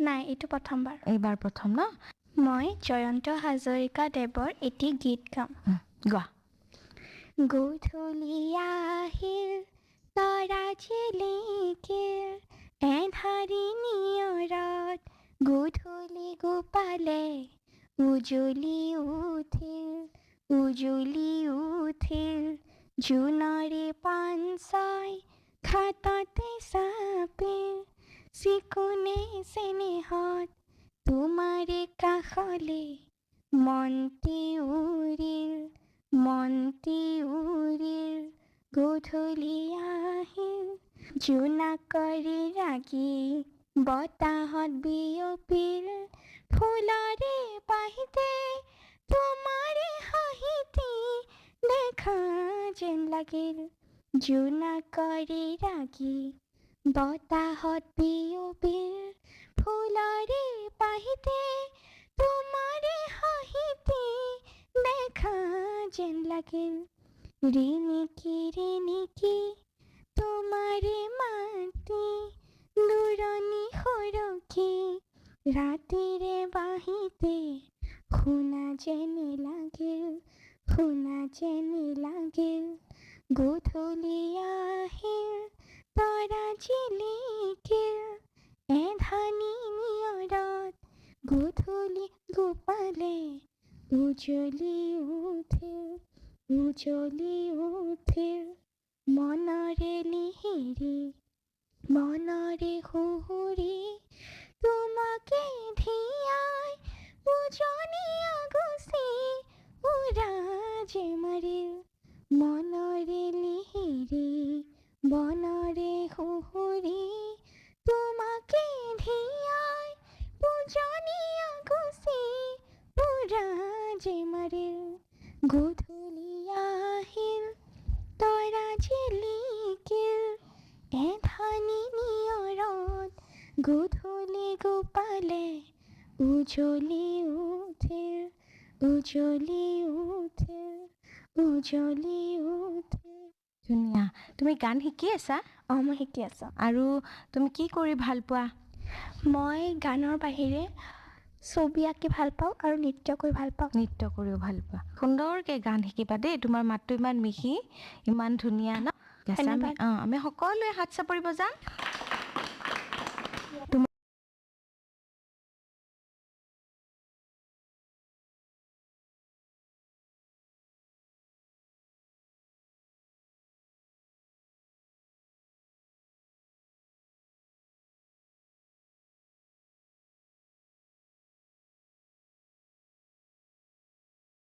নাই, এইটো প্ৰথমবাৰ। এইবাৰ প্ৰথম ন? মই জয়ন্ত হাজৰিকা দেৱৰ এটি গীত গাম। গোৱা। গধূলি আহিল তৰা জিলিকিল এন্ধাৰী নিয়ৰত গধূলি গোপালে উজলি উঠিল জোনৰে পানছাই ঘাটতে চাপিল চিকুনে চেনেহত তোমাৰে কাষলে মনটি উৰিল গধূলি আহিল জোনাকৰে ৰাগি বতাহত বিয়পিল ফুলৰে বাহিতে তোমাৰে হাঁহিটি দেখা যেন লাগিল জোনাকৰে ৰাগি বতাহত বিয়পিল ফুলৰে বাহিতে তোমাৰে হাঁহিটি দেখা যেন লাগিল ৰিণিকি তোমাৰে মাতি দূৰণি সৰকি ৰাতিৰে বাহিতে শুনা যেনে লাগিল গধূলি আহিল তৰা জিলিকিল এন্ধাৰী নিয়ৰত গধূলি গোপালে উজলি উঠিল মনৰে লিহিৰি মনৰে সুহুৰি তোমাকে ধিয়াই উজনিয়া গুচি উৰাজে মাৰিল মনৰে লিহিৰি মনৰে সুহুৰি তোমাকে ধিয়াই উজনিয়া গুচি উৰাজে মাৰিল গধূলি আহিল তৰা জিলিকিল এন্ধাৰী নিয়ৰত গধূলি গোপালে উজলি উঠিল ধুনীয়া। তুমি গান শিকি আছা? মই শিকি আছোঁ। আৰু তুমি কি কৰি ভাল পোৱা? মই গানৰ বাহিৰে ছবি আঁকি ভাল পাওঁ আৰু নৃত্য কৰি ভাল পাওঁ। নৃত্য কৰিও ভাল পোৱা। সুন্দৰকৈ গান শিকিবা দেই, তোমাৰ মাতটো ইমান মিহি, ইমান ধুনীয়া ন? আমি সকলোৱে হাত চাপৰিব যাম।